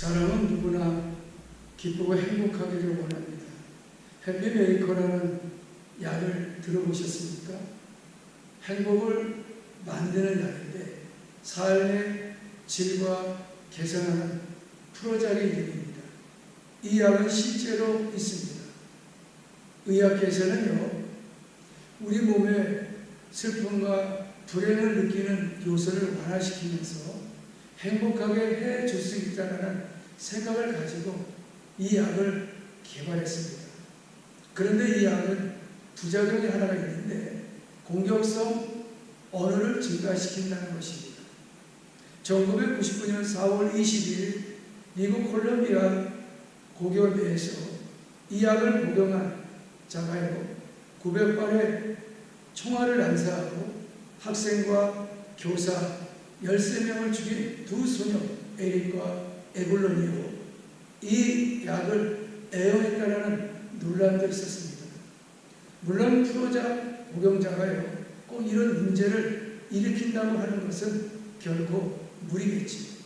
사람은 누구나 기쁘고 행복하기를 원합니다. 해피메이커라는 약을 들어보셨습니까? 행복을 만드는 약인데 삶의 질과 개선하는 프로작의 이름입니다. 이 약은 실제로 있습니다. 의학계에서는요, 우리 몸에 슬픔과 불행을 느끼는 요소를 완화시키면서 행복하게 해줄 수 있다는 생각을 가지고 이 약을 개발했습니다. 그런데 이 약은 부작용이 하나가 있는데 공격성 언어를 증가시킨다는 것입니다. 1999년 4월 20일 미국 콜롬비아 고교내에서 이 약을 복용한 자가요 900발의 총알을 난사하고 학생과 교사 13명을 죽인 두 소녀 에릭과 에글론이요, 이 약을 애용했다는 논란도 있었습니다. 물론 프로작 복용자가요 꼭 이런 문제를 일으킨다고 하는 것은 결코 무리겠지.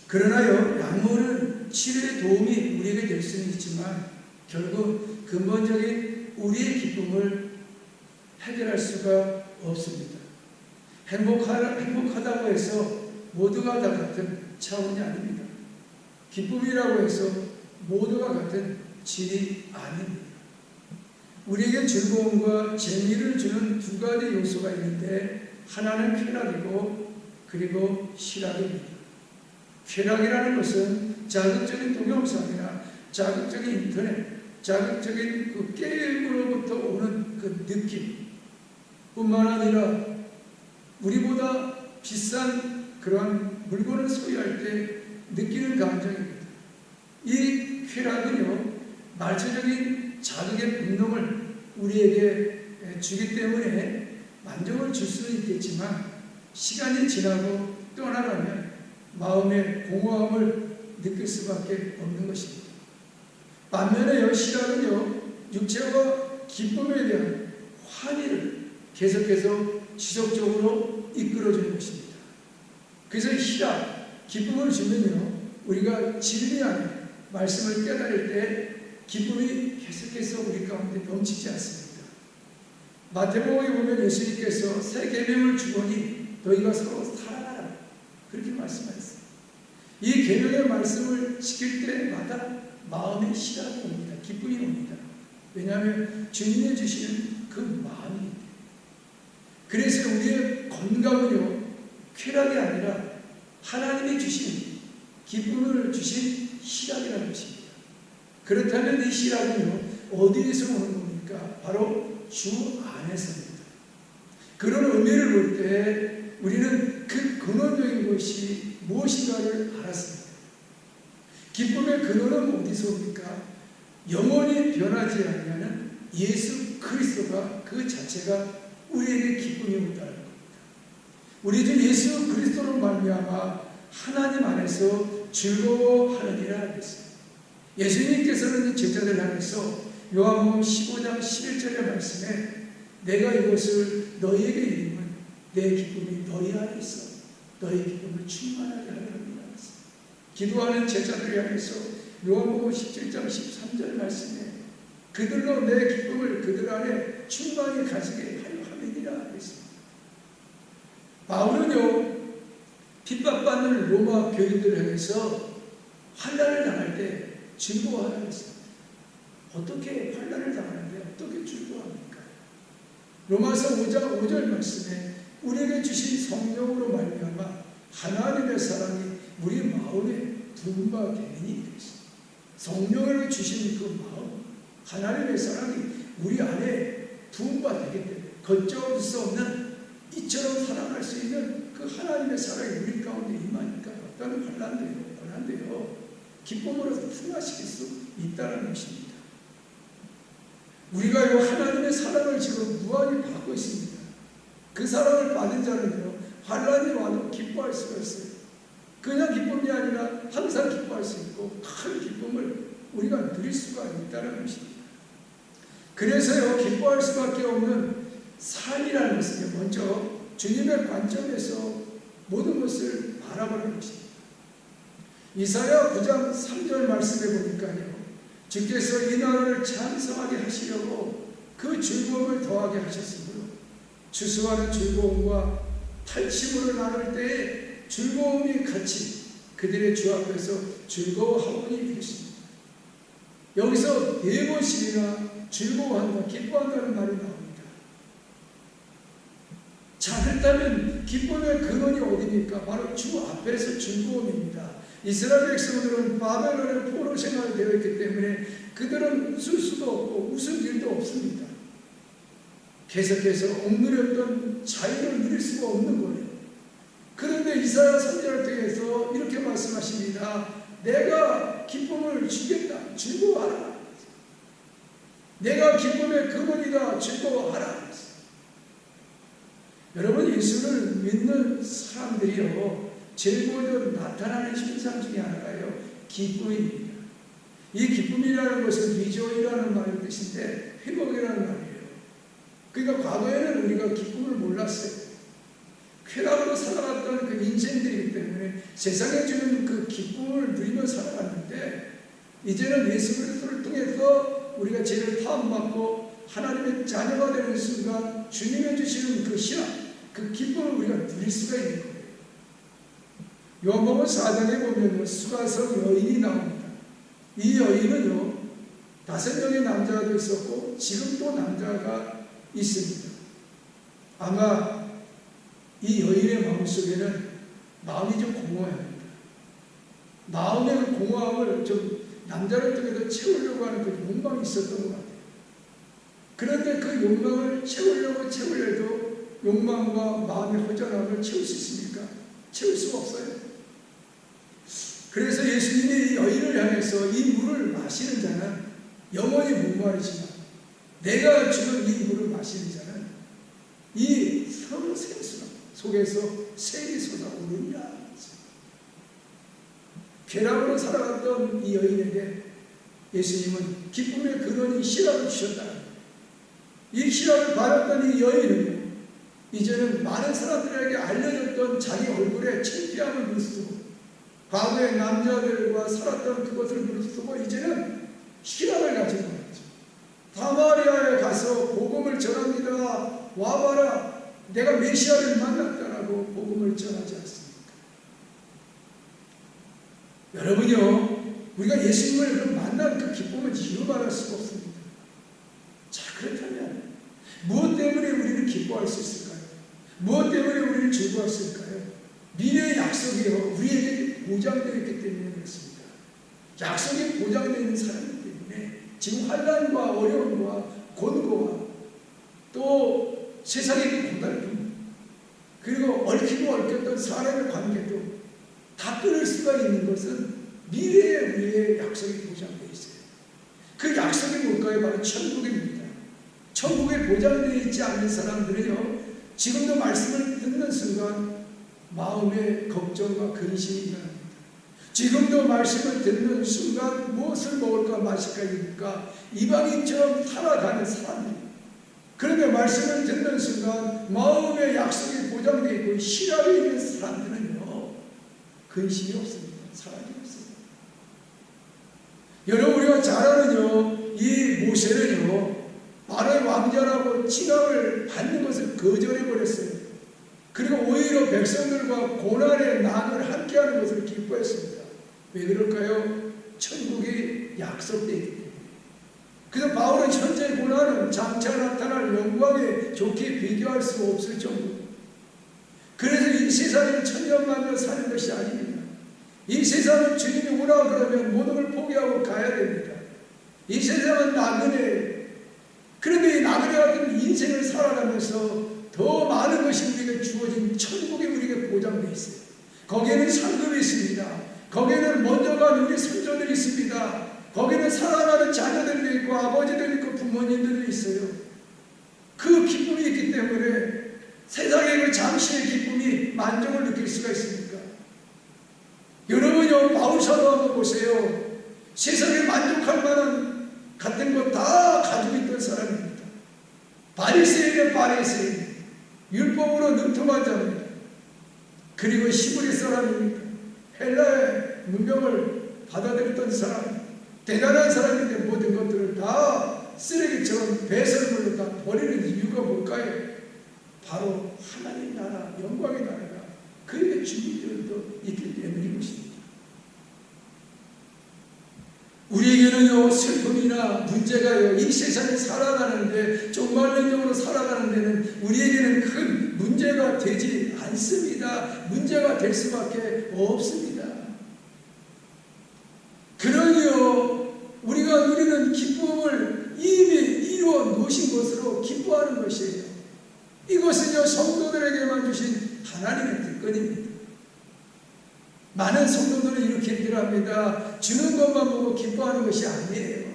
그러나요, 약물은 치료에 도움이 우리에게 될 수는 있지만 결국 근본적인 우리의 기쁨을 해결할 수가 없습니다. 행복하다고 해서 모두가 다 같은 차원이 아닙니다. 기쁨이라고 해서 모두가 같은 질이 아닙니다. 우리에게 즐거움과 재미를 주는 두 가지 요소가 있는데 하나는 쾌락이고 그리고 실학입니다. 쾌락이라는 것은 자극적인 동영상이나 자극적인 인터넷, 자극적인 그 게임으로부터 오는 그 느낌 뿐만 아니라 우리보다 비싼 그러한 물건을 소유할 때 느끼는 감정입니다. 이 쾌락은요, 말초적인 자극의 본능을 우리에게 주기 때문에 만족을 줄 수는 있겠지만 시간이 지나고 떠나가면 마음의 공허함을 느낄 수밖에 없는 것입니다. 반면에 실학은요, 육체와 기쁨에 대한 환희를 계속해서 지속적으로 이끌어주는 것입니다. 그래서 실학, 기쁨을 주면요, 우리가 진리 안에 말씀을 깨달을 때 기쁨이 계속해서 우리 가운데 넘치지 않습니다. 마태복음에 보면 예수님께서 새 계명을 주거니 너희가 서로 사랑하라, 그렇게 말씀하셨어요. 이 계명의 말씀을 지킬 때마다 마음에 실학이 옵니다. 기쁨이 옵니다. 왜냐하면 주님이 주시는 그 마음이. 그래서 우리의 건강은요, 쾌락이 아니라 하나님이 주신 기쁨을 주신 실학이라는 것입니다. 그렇다면 이 실학은요, 어디에서 오는 겁니까? 바로 주 안에서입니다. 그런 의미를 볼 때 우리는 그 근원적인 것이 무엇인가를 알았습니다. 기쁨의 근원은 어디서 옵니까? 영원히 변하지 않는 예수 그리스도가 그 자체가 우리에게 기쁨이 온다는 겁니다. 우리 주 예수 그리스도로 말미암아 하나님 안에서 즐거워하느니라 하겠습니다. 예수님께서는 제자들 향해서 요한복음 15장 11절의 말씀에 내가 이것을 너희에게 이르면 내 기쁨이 너희 안에 있어 너희 기쁨을 충만하게 하려 합니다. 기도하는 제자들 향해서 요한복음 17장 13절 말씀에 그들로 내 기쁨을 그들 안에 충만히 가지게 하려 함이니라 하겠습니다. 바울은요, 핍박받는 로마 교인들을 향해서 환난을 당할 때 즐거워하라고 했습니다. 어떻게 환난을 당하는데 어떻게 즐거워합니까? 로마서 5절 말씀에 우리에게 주신 성령으로 말미암아 하나님의 사랑이 우리 마음에 부음과 계명이 되었습니다. 성령을 주신 그 마음, 하나님의 사랑이 우리 안에 부음과 되기 때문에 걷잡을 수 없는 이처럼 사랑할 수 있는 그 하나님의 사랑이 우리 가운데 임하니까 어떤 고난도요 기쁨으로 승화시킬 수 있다는 것입니다. 우리가 이 하나님의 사랑을 지금 무한히 받고 있습니다. 그 사랑을 받은 자는요, 환난이 와도 기뻐할 수가 있어요. 그냥 기쁨이 아니라 항상 기뻐할 수 있고 큰 기쁨을 우리가 누릴 수가 있다는 것입니다. 그래서요, 기뻐할 수밖에 없는 삶이라는 것은 먼저 주님의 관점에서 모든 것을 바라보는 것입니다. 이사야 9장 3절 말씀에 보니까요, 주께서 이 나라를 장성하게 하시려고 그 즐거움을 더하게 하셨으므로 추수하는 즐거움과 탈취물을 나눌 때에 즐거움이 같이 그들의 주 앞에서 즐거워하오니 되십니다. 여기서 4번씩이나 즐거워한다, 기뻐한다는 말이 나옵니다. 자, 그렇다면 기쁨의 근원이 어디입니까? 바로 주 앞에서 즐거움입니다. 이스라엘 백성들은 바벨론의 포로 생활이 되어 있기 때문에 그들은 웃을 수도 없고 웃을 일도 없습니다. 계속해서 억누렸던 자유를 누릴 수가 없는 거예요. 그런데 이사야 선지자를 통해서 이렇게 말씀하십니다. 내가 기쁨을 주겠다. 즐거워하라. 내가 기쁨의 근원이다. 즐거워하라. 여러분, 예수를 믿는 사람들이요, 제일 먼저 나타나는 현상 중에 하나가요, 기쁨입니다. 이 기쁨이라는 것은 리조이라는 말의 뜻인데 회복이라는 말이에요. 그러니까 과거에는 우리가 기쁨을 몰랐어요. 쾌락으로 살아갔던 그 인생들이기 때문에 세상에 주는 그 기쁨을 누리며 살아갔는데, 이제는 예수 그리스도를 통해서 우리가 죄를 사함받고 하나님의 자녀가 되는 순간 주님이 주시는 그 신앙, 그 기쁨을 우리가 누릴 수가 있는 거예요. 요한복음 4장에 보면 수가성 여인이 나옵니다. 이 여인은요, 5명의 남자가 있었고 지금도 남자가 있습니다. 아마 이 여인의 마음속에는 마음이 좀 공허합니다. 마음의 그 공허함을 좀 남자를 통해서 채우려고 하는 그 욕망이 있었던 것 같아요. 그런데 그 욕망을 채우려고 해도 욕망과 마음의 허전함을 채울 수 있습니까? 채울 수가 없어요. 그래서 예수님이 이 여인을 향해서 이 물을 마시는 자는 영원히 목마르지만 내가 주는 이 물을 마시는 자는 이 성생수 속에서 샘이 솟아오르리라. 쾌락으로 살아갔던 이 여인에게 예수님은 기쁨의 근원인 희락을 주셨다. 이 희락을 받았던 이 여인은 이제는 많은 사람들에게 알려졌던 자기 얼굴에 창피함을 무릅쓰고 과거의 남자들과 살았던 그것을 무릅쓰고 이제는 희락을 가진 거였죠. 사마리아에 가서 복음을 전합니다. 와봐라. 내가 메시아를 만났다라고 복음을 전하지 않습니까? 여러분요, 우리가 예수님을 만난 그 기쁨을 이루 말할 수가 없습니다. 자, 그렇다면 무엇 때문에 우리는 기뻐할 수 있을까요? 무엇 때문에 우리는 즐거워할 수 있을까요? 미래의 약속이요, 우리에게 보장되어 있기 때문에 그렇습니다. 약속이 보장되어 있는 사람이기 때문에 지금 환난과 어려움과 곤고와 또 세상의 고달픔, 그리고 얽히고 얽혔던 사람의 관계도 다 끊을 수가 있는 것은 미래에 우리의 약속이 보장되어 있어요. 그 약속이 뭘까요? 바로 천국입니다. 천국에 보장되어 있지 않는 사람들은요, 지금도 말씀을 듣는 순간 마음의 걱정과 근심이 일어납니다. 지금도 말씀을 듣는 순간 무엇을 먹을까 마실까 입을까 이방인처럼 살아가는 사람입니다. 그런데 말씀을 듣는 순간 마음의 약속이 보장되어 있고 희락이 있는 사람들은요, 근심이 없습니다. 사랑이 없습니다. 여러분, 우리가 잘 아는요, 이 모세는요, 바로의 왕자라고 칭함을 받는 것을 거절해버렸어요. 그리고 오히려 백성들과 고난의 난을 함께하는 것을 기뻐했습니다. 왜 그럴까요? 천국이 약속되어 있기 때문에. 그래서 바울은 현재 고난은 장차 나타날 영광에 좋게 비교할 수 없을 정도. 그래서 이 세상을 천년만년 사는 것이 아닙니다. 이 세상은 주님이 오라 그러면 모든 걸 포기하고 가야 됩니다. 이 세상은 나그네. 그런데 이 나그네 같은 인생을 살아가면서 더 많은 것이 우리에게 주어진 천국이 우리에게 보장되어 있어요. 거기에는 상급이 있습니다. 거기에는 먼저 간 우리 선조들이 있습니다. 거기는 사랑하는 자녀들도 있고 아버지들도 있고 부모님들도 있어요. 그 기쁨이 있기 때문에 세상의 그 잠시의 기쁨이 만족을 느낄 수가 있습니까? 여러분요, 바울 사도 한번 보세요. 세상에 만족할 만한 같은 것 다 가지고 있던 사람입니다. 바리새인의 바리새인, 율법으로 능통한 자입니다. 그리고 히브리 사람입니다. 헬라의 문명을 받아들였던 사람, 대단한 사람인데 모든 것들을 다 쓰레기처럼 배설물로 다 버리는 이유가 뭘까요? 바로 하나님 나라, 영광의 나라가 그에게 준비되어 있기 때문인 것입니다. 우리에게는요, 슬픔이나 문제가요, 이 세상에 살아가는데, 종말론적으로 살아가는 데는 우리에게는 큰 문제가 되지 않습니다. 문제가 될 수밖에 없습니다. 그러니요, 우리가 누리는 기쁨을 이미 이루어 놓으신 것으로 기뻐하는 것이에요. 이것은요, 성도들에게만 주신 하나님의 특권입니다. 많은 성도들은 이렇게 얘기를 합니다. 주는 것만 보고 기뻐하는 것이 아니에요.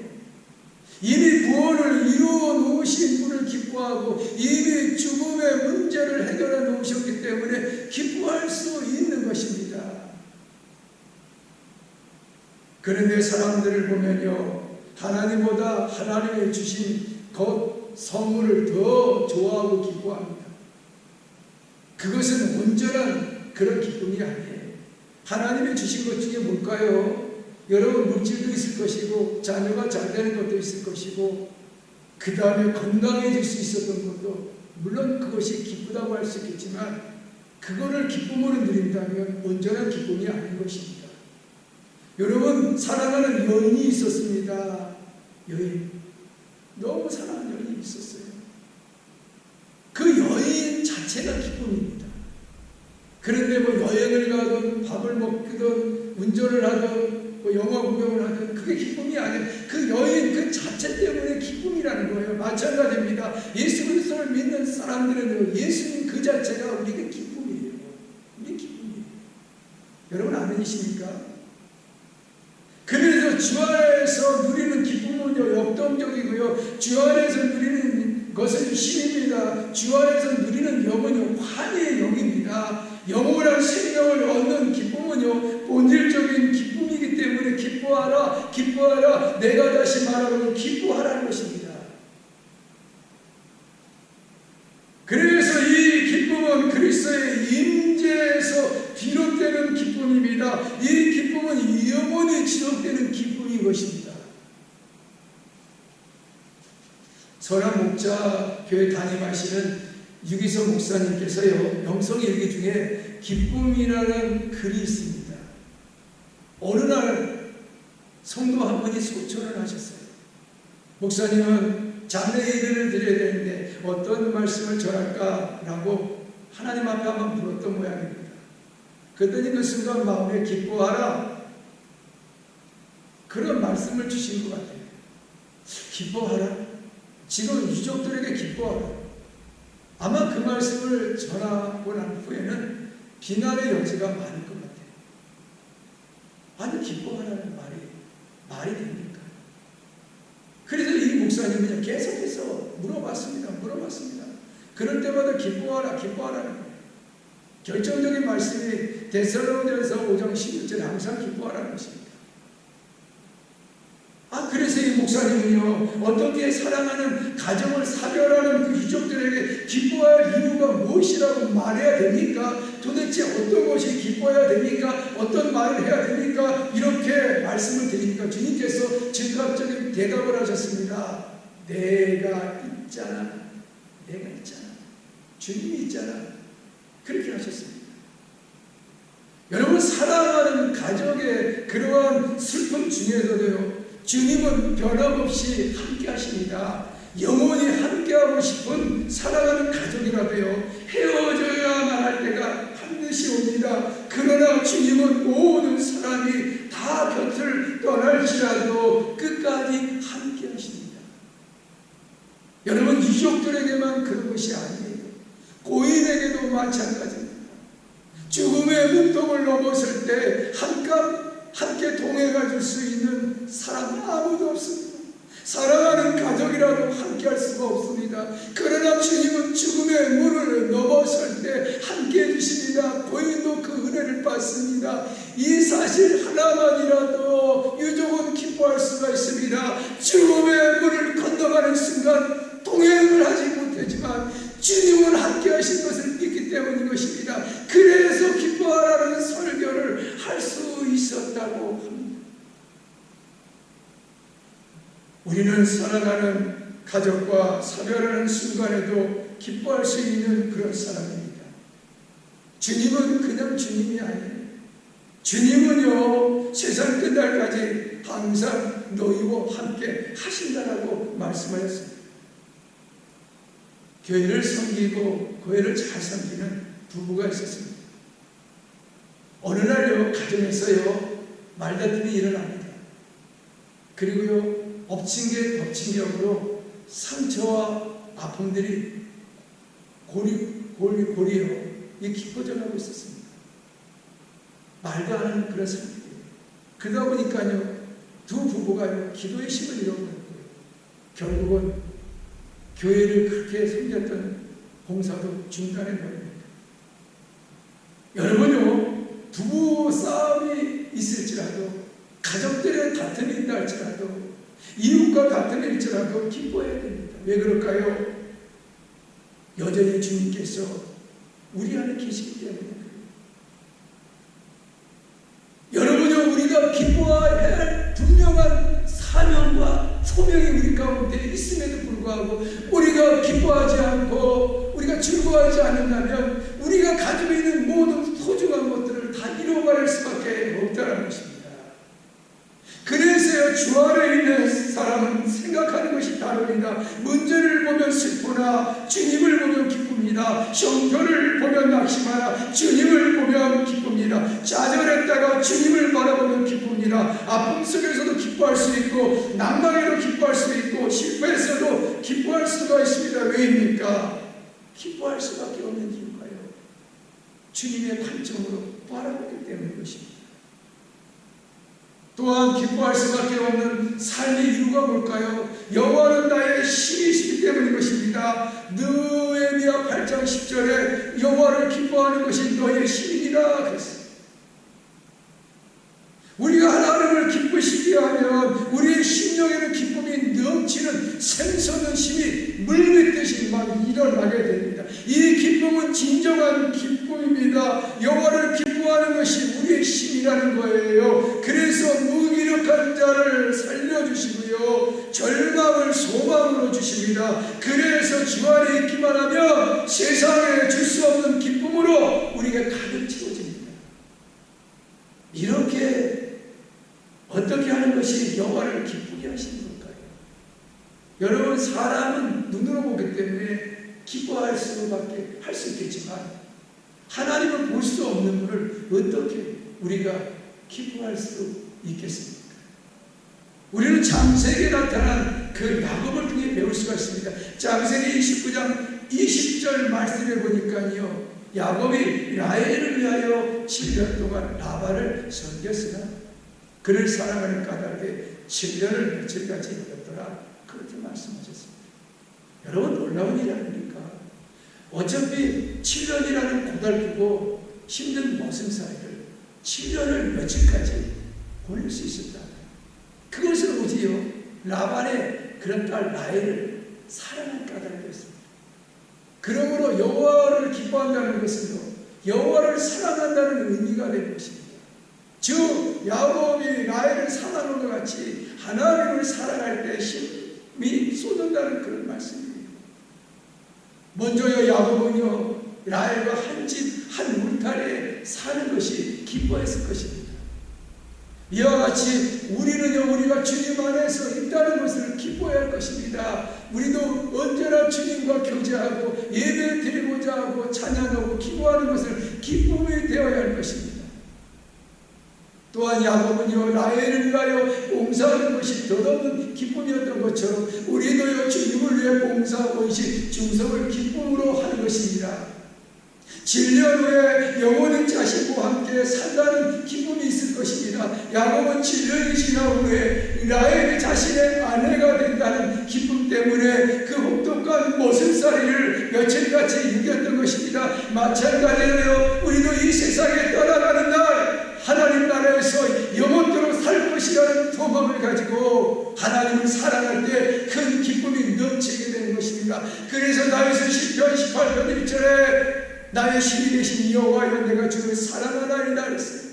이미 구원을 이루어 놓으신 분을 기뻐하고 이미 죽음의 문제를 해결해 놓으셨기 때문에 기뻐할 수 있는 것입니다. 그런데 사람들을 보면요, 하나님보다 하나님의 주신 것, 선물을 더 좋아하고 기뻐합니다. 그것은 온전한 그런 기쁨이 아니에요. 하나님이 주신 것 중에 뭘까요? 여러분, 물질도 있을 것이고 자녀가 잘 되는 것도 있을 것이고 그 다음에 건강해질 수 있었던 것도, 물론 그것이 기쁘다고 할 수 있겠지만 그거를 기쁨으로 누린다면 온전한 기쁨이 아닌 것입니다. 여러분, 사랑하는 여인이 있었습니다. 여인, 너무 사랑하는 여인이 있었어요. 그 여인 자체가 기쁨입니다. 그런데 뭐 여행을 가든 밥을 먹든 운전을 하든 뭐 영화 구경을 하든 그게 기쁨이 아니에요. 그 여인 그 자체 때문에 기쁨이라는 거예요. 마찬가지입니다. 예수 그리스도를 믿는 사람들은 예수님 그 자체가 우리에게 기쁨이에요. 우리 기쁨이에요. 여러분 아멘이십니까? 그래서 주 안에서 누리는 기쁨은요, 역동적이고요, 주 안에서 누리는 것은 힘입니다. 주 안에서 누리는 영은요, 환희의 영입니다. 영원한 생명을 얻는 기쁨은요, 본질적인 기쁨이기 때문에 기뻐하라, 기뻐하라, 내가 다시 말하면 기뻐하라는 것입니다. 그래서 이 기쁨은 그리스도의 임재에서 비롯되는 기쁨입니다. 이 기쁨은 영원히 지속되는 기쁨인 것입니다. 선한 목자 교회 담임하시는 유기성 목사님께서요, 영성일기 중에 기쁨이라는 글이 있습니다. 어느 날 성도 한 분이 소천을 하셨어요. 목사님은 장례 예배를 드려야 되는데 어떤 말씀을 전할까라고 하나님 앞에 한번 물었던 모양입니다. 그랬더니 그 순간 마음에 기뻐하라, 그런 말씀을 주신 것 같아요. 기뻐하라, 지금 유족들에게 기뻐하라. 아마 그 말씀을 전하고 난 후에는 비난의 여지가 많을 것 같아요. 아니, 기뻐하라는 말이 됩니까? 그래서 이 목사님은 계속해서 물어봤습니다. 그럴 때마다 기뻐하라, 기뻐하라는 거예요. 결정적인 말씀이 데살로니가서 5장 16절에 항상 기뻐하라는 것입니다. 그래서 이 목사님은요, 어떻게 사랑하는 가정을 사별하는 그 유족들에게 기뻐할 이유가 무엇이라고 말해야 됩니까? 도대체 어떤 것이 기뻐해야 됩니까? 어떤 말을 해야 됩니까? 이렇게 말씀을 드리니까 주님께서 즉각적인 대답을 하셨습니다. 내가 있잖아. 주님이 있잖아. 그렇게 하셨습니다. 여러분, 사랑하는 가족의 그러한 슬픔 중에서도요, 주님은 변함없이 함께 하십니다. 영원히 함께하고 싶은 사랑하는 가족이라도요, 헤어져야만 할 때가 반드시 옵니다. 그러나 주님은 모든 사람이 다 곁을 떠날지라도 끝까지 함께 하십니다. 여러분, 유족들에게만 그런 것이 아니에요. 고인에게도 마찬가지입니다. 죽음의 문턱을 넘었을 때 함께 동행해 줄 수 있는 사람은 아무도 없습니다. 사랑하는 가족이라도 함께 할 수가 없습니다. 그러나 주님은 죽음의 문을 넘어설 때 함께 해주십니다. 고인도 그 은혜를 받습니다. 이 사실 하나만이라도 유족은 기뻐할 수가 있습니다. 죽음의 문을 건너가는 순간 동행을 하지 못하지만 주님은 함께 하신 것을 믿기 때문인 것입니다. 그래서 우리는 살아가는 가족과 사별하는 순간에도 기뻐할 수 있는 그런 사람입니다. 주님은 그냥 주님이 아니에요. 주님은요, 세상 끝날까지 항상 너희와 함께 하신다라고 말씀하셨습니다. 교회를 섬기고 교회를 잘 섬기는 부부가 있었습니다. 어느 날요, 가정에서요, 말다툼이 일어납니다. 그리고요, 엎친 게 덮친 격으로 상처와 아픔들이 고리요, 깊어져 가고 있었습니다. 말도 안 하는 그런 상태예요. 그러다 보니까요, 두 부부가요, 기도의 힘을 잃어버렸고요. 결국은 교회를 그렇게 섬겼던 봉사도 중단해버립니다. 여러분요, 부부 싸움이 있을지라도, 가족들의 다툼이 있다 할지라도, 이웃과 다툼이 있을지라도 기뻐해야 됩니다. 왜 그럴까요? 여전히 주님께서 우리 안에 계시기 때문에. 여러분요, 우리가 기뻐해야 할 분명한 사명과 소명이 우리 가운데 있음에도 불구하고 우리가 기뻐하지 않고 우리가 즐거워하지 않는다면 우리가 가지고 있는 모든 소중한 것들을 다 잃어버릴 수밖에 없다는 것입니다. 그래서요, 주 안에 있는 사람은 생각하는 것이 다릅니다. 문제를 보면 슬프나 주님을 보면 기쁩니다. 형편을 보면 낙심하나 주님을 보면 기쁩니다. 좌절했다가 주님을 바라보면 기쁩니다. 아픔 속에서도 기뻐할 수 있고 낭망에도 기뻐할 수 있고 실패했어도 기뻐할 수가 있습니다. 왜입니까? 기뻐할 수밖에 없는 이유가요, 주님의 관점으로 바라보기 때문인 것입니다. 또한 기뻐할 수밖에 없는 삶의 이유가 뭘까요? 여호와는 나의 힘이시기 때문인 것입니다. 느헤미야 8장 10절에 여호와를 기뻐하는 것이 너의 힘이니라 그랬어요. 우리가 하나님을 기쁘시게 하면 우리의 심령에는 기쁨이 넘치는 샘솟는 힘이 물밀듯이 막 일어나게 됩니다. 이 기쁨은 진정한 기쁨입니다. 여호와를 기뻐하는 것이 우리의 힘이라는 거예요. 그래서 무기력한 자를 살려주시고요, 절망을 소망으로 주십니다. 그래서 주 안에 있기만 하면 세상에 줄 수 없는 기쁨으로 우리가 가득 채워집니다. 이렇게 어떻게 하는 것이 여호와를 기쁘게 하시는 걸까요? 여러분, 사람은 눈으로 보기 때문에 기뻐할 수밖에 할 수 있겠지만 하나님은 볼 수 없는 분을 어떻게 우리가 기뻐할 수 있겠습니까? 우리는 창세기에 나타난 그 야곱을 통해 배울 수가 있습니다. 창세기 29장 20절 말씀해 보니까요, 야곱이 라헬을 위하여 7년 동안 라반을 섬겼으나 그를 사랑하는 까닭에 7년을 며칠까지 여겼더라, 그렇게 말씀하셨습니다. 여러분, 놀라운 일이 아닙니까? 어차피 7년이라는 고달프고 힘든 모승사이를 7년을 며칠까지 보낼 수 있었다. 그것은 오지요, 라반의 그런 딸 라헬을 사랑한 까닭이었습니다. 그러므로 여호와를 기뻐한다는 것은 여호와를 사랑한다는 의미가 된 것입니다. 즉 야곱이 라헬을 사랑한 것 같이 하나님을 사랑할 때 힘이 쏟는다는 그런 말씀입니다. 먼저요, 야곱은요, 라헬과 한 집 한 울타리에 사는 것이 기뻐했을 것입니다. 이와 같이 우리는요, 우리가 주님 안에서 있다는 것을 기뻐해야 할 것입니다. 우리도 언제나 주님과 교제하고 예배 드리고자 하고 찬양하고 기도하는 것을 기쁨이 되어야 할 것입니다. 또한 야곱은요, 라헬을 위하여 봉사하는 것이 더더욱 기쁨이었던 것처럼 우리도요, 주님을 위해 봉사하고 중성을 기쁨으로 하는 것입니다. 7년 후에 영원히 자신과 함께 산다는 기쁨이 있을 것입니다. 야곱은 7년이 지난 후에 라헬이 자신의 아내가 된다는 기쁨 때문에 그 혹독한 모순살이를 며칠까지 이겼던 것입니다. 마찬가지로 우리도 이 세상에 떠나가는 날 하나님 나라에서 영원토록 살 것이라는 소망을 가지고 하나님을 사랑할 때 큰 기쁨이 넘치게 되는 것입니다. 그래서 다윗은 시편 18편 1절에 나의 힘이 되신 여호와여 내가 주를 사랑하나이다 그랬어요.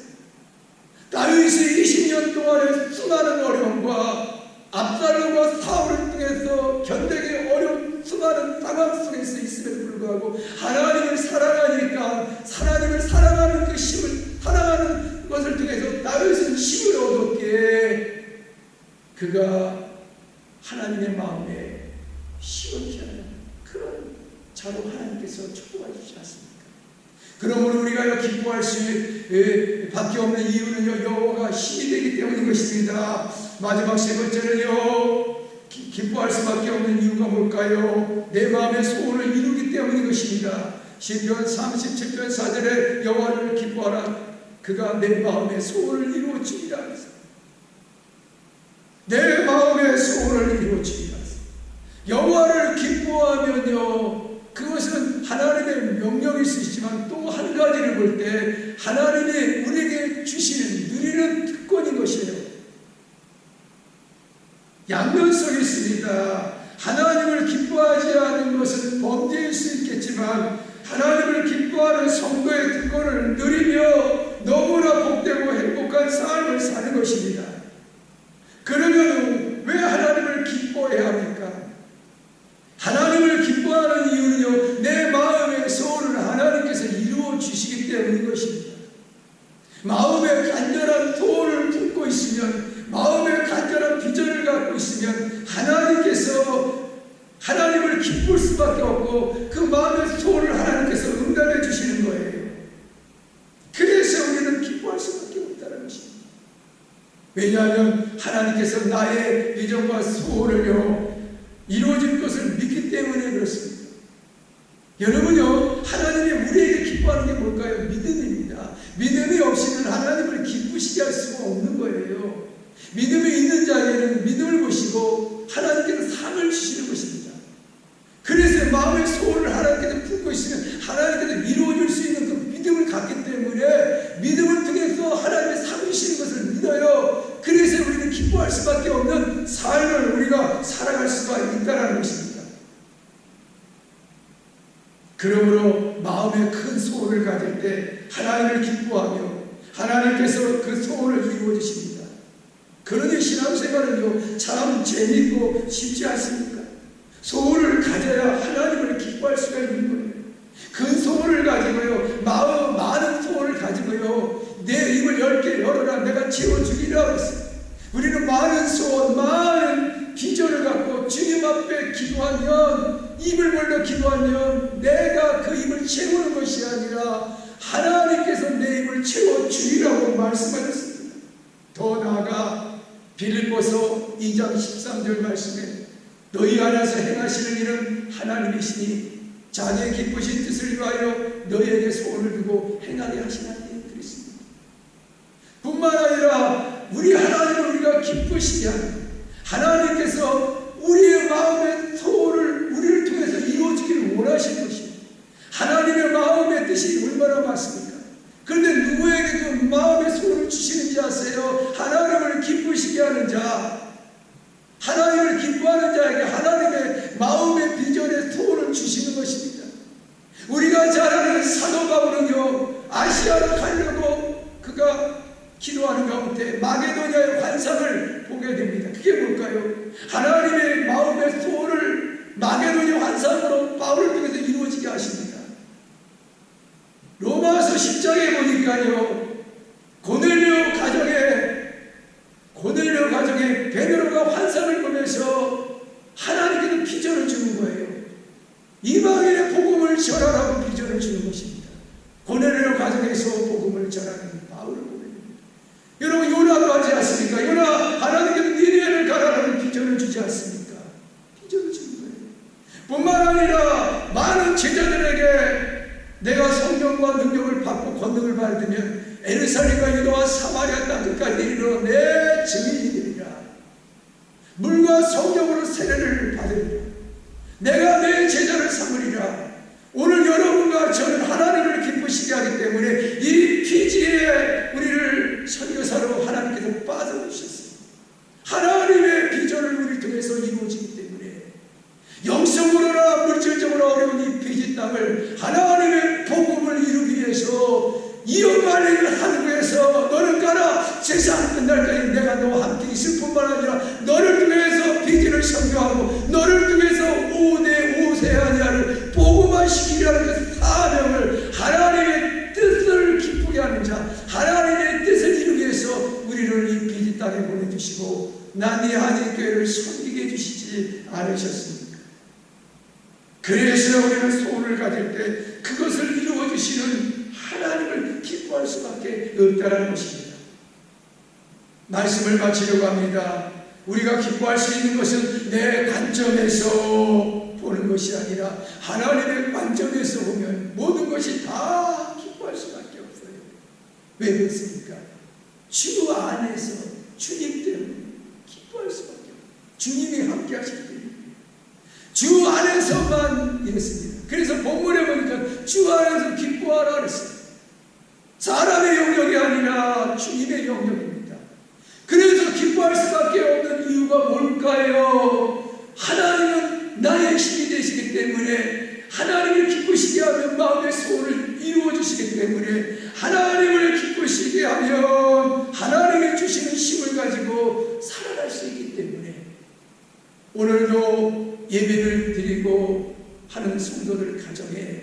다윗이 20년 동안의 수많은 어려움과 압살롬과 사울을 통해서 견디기 어려운 수많은 상황 속에서 있음에도 불구하고 하나님을 사랑하니까 하나님을 사랑하는 그 힘을, 사랑하는 것을 통해서 다윗은 힘을 얻었기에 그가 하나님의 마음에 시원케 하는 그런 자로 하나님께서 축복해 주지 않습니까? 그러므로 우리가 기뻐할 수밖에 없는 이유는요, 여호와가 힘이 되기 때문인 것입니다. 마지막 세 번째는요, 기뻐할 수밖에 없는 이유가 뭘까요? 내 마음의 소원을 이루기 때문인 것입니다. 시편 37편 4절에 여호와를 기뻐하라, 그가 내 마음의 소원을 이루어 주리라. 내 마음의 소원을 이루어 주리라. 여호와를 기뻐하면요, 그것은 하나님의 명령일 수 있지만 또 한 가지를 볼 때 하나님이 우리에게 주시는 누리는 특권인 것이에요. 양면성이 있습니다. 하나님을 기뻐하지 않는 것은 범죄일 수 있겠지만 하나님을 기뻐하는 성도의 특권을 누리며 너무나 복되고 행복한 삶을 사는 것입니다. 그러면 왜 하나님을 기뻐해야 합니까? 하나님을 기뻐하는 이유는요, 내 마음의 소원을 하나님께서 이루어 주시기 때문인 것입니다. 마음에 간절한 소원을 품고 있으면, 마음에 간절한 비전을 갖고 있으면 하나님께서 하나님을 기쁠 수밖에 없고 그 마음의 소원을 하나님께서 응답해 주시는 거예요. 그래서 우리는 기뻐할 수밖에 없다는 것입니다. 왜냐하면 하나님께서 나의 비전과 소원을요, 이루어질 것을 믿기 때문에 그렇습니다. 여러분요, 하나님이 우리에게 기뻐하는 게 뭘까요? 믿음입니다. 믿음이 없이는 하나님을 기쁘시게 할 수가 없는 거예요. 믿음이 있는 자에게는 믿음을 보시고 하나님께서 상을 주시는 것입니다. 그래서 마음의 소원을 하나님께서 품고 있으면 하나님께서 이루어질 수 있는 그 믿음을 갖기 때문에 믿음을 통해서 하나님의 상을 주시는 것을 믿어요. 그래서 우리는 기뻐할 수밖에 없는 삶을 우리가 살아갈 수가 있다는 것입니다. 그러므로 마음에 큰 소원을 가질 때 하나님을 기뻐하며 하나님께서 그 소원을 이루어 주십니다. 그러니 신앙생활은요, 참 재미있고 쉽지 않습니까? 소원을 가져야 하나님을 기뻐할 수가 있는 거예요. 큰 소원을 가지고요, 마음 많은 소원을 가지고요, 내 입을 10개 열어라 내가 채워주리라 했어요. 우리는 많은 소원, 많은 비전을 갖고 주님 앞에 기도하면, 입을 벌려 기도하면 내가 그 입을 채우는 것이 아니라 하나님께서 내 입을 채워주리라고 말씀하셨습니다. 더 나아가 빌립보서 2장 13절 말씀에 너희 안에서 행하시는 일은 하나님이시니 자기의 기쁘신 뜻을 위하여 너희에게 소원을 두고 행하게 하시나니 그랬습니다. 뿐만 아니라 우리 하나님을 우리가 기쁘시게 하는, 하나님께서 우리의 마음의 소원을 우리를 통해서 이루어지기를 원하시는 것입니다. 하나님의 마음의 뜻이 얼마나 많습니까? 그런데 누구에게 그 마음의 소원을 주시는지 아세요? 하나님을 기쁘시게 하는 자, 하나님을 기뻐하는 자에게 하나님의 마음의 비전의 소원을 주시는 것입니다. 우리가 잘 아는 사도 바울은요, 아시아로 가려고 그가 기도하는 가운데 마게도냐의 환상을 보게 됩니다. 그게 뭘까요? 하나님의 마음의 소원을 마게도냐 환상으로 바울을 통해서 이루어지게 하십니다. 로마서 10장에 보니까요, 고넬료 가정에 베드로가 환상을 보면서 하나님께서 비전을 주는 거예요. 이방인의 복음을 전하라고 비전을 주는 것입니다. 고넬료 가정에서 복음을 전하는 바울을 보게 됩니다. 여러분, 요나도 하지 않습니까? 요나 하나님께서 니느웨를 가라라는 비전을 주지 않습니까? 비전을 주는 거예요. 뿐만 아니라 많은 제자들에게 내가 성령과 능력을 받고 권능을 받으면 예루살렘과 유다와 사마리아 땅끝까지 이르러 내 증인이 되리라. 물과 성령으로 세례를 받으리라. 내가 내 제자를 삼으리라. 오늘 여러분과 저는 하나님을 기쁘시게 하기 때문에 이 피지에 우리를 선교사로 하나님께서 빠져주셨습니다. 하나님의 비전을 우리 통해서 이루어지기 때문에 영성으로나 물질적으로 어려운 이 피지 땅을 하나님의 복음을 이루기 위해서 이어말리는 한국에서 너는 가라, 세상 끝날까지 내가 너와 함께 있을 뿐만 아니라 너를 통해서 그래서 우리는 소원을 가질 때 그것을 이루어 주시는 하나님을 기뻐할 수밖에 없다는 것입니다. 말씀을 마치려고 합니다. 우리가 기뻐할 수 있는 것은 내 관점에서 보는 것이 아니라 하나님의 관점에서 보면 모든 것이 다 기뻐할 수밖에 없어요. 왜 그렇습니까? 주 안에서 주님 때문에 기뻐할 수밖에 없어요. 주님이 함께 하실 때입니다. 주 안에서만 이랬습니다. 그래서 본문에 보니까 주 안에서 기뻐하라 그랬어요. 사람의 영역이 아니라 주님의 영역입니다. 그래서 기뻐할 수밖에 없는 이유가 뭘까요? 하나님은 나의 힘이 되시기 때문에, 하나님을 기쁘시게 하면 마음의 소원을 이루어 주시기 때문에, 하나님을 기쁘시게 하면 하나님이 주시는 힘을 가지고 살아갈 수 있기 때문에, 오늘도 예배를 드리고 하는 성도들 가정에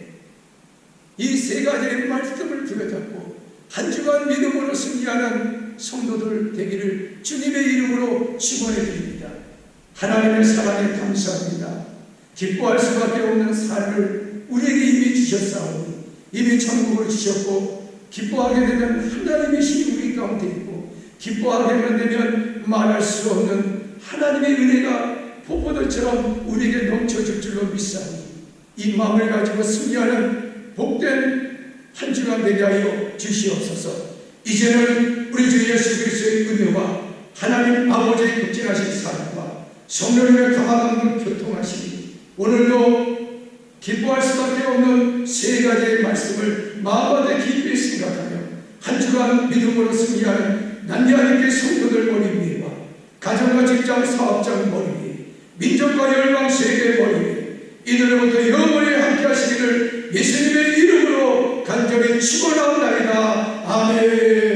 이 세 가지의 말씀을 부여잡고 한 주간 믿음으로 승리하는 성도들 되기를 주님의 이름으로 축원해 드립니다. 하나님의 사랑에 감사합니다. 기뻐할 수밖에 없는 삶을 우리에게 이미 주셨사오니, 이미 천국을 주셨고, 기뻐하게 되면 하나님의 힘이 우리 가운데 있고, 기뻐하게 되면 말할 수 없는 하나님의 은혜가 폭포들처럼 우리에게 넘쳐줄 줄로 믿사오니, 이 마음을 가지고 승리하는 복된 한 주간 되게 하여 주시옵소서. 이제는 우리 주 예수 그리스도의 은혜와 하나님 아버지의 극진하신 사랑과 성령님의 강함과 교통하시니, 오늘도 기뻐할 수밖에 없는 세 가지의 말씀을 마음에 깊이 생각하며 한 주간 믿음으로 승리하는 남녀님께 성도들 머리 위에와 가정과 직장 사업장 머리 위에, 민족과 열방 세계 머리 위에 이들로부터 영원히 함께 하시기를 예수님의 이름으로 간절히 축원하옵나이다. 아멘.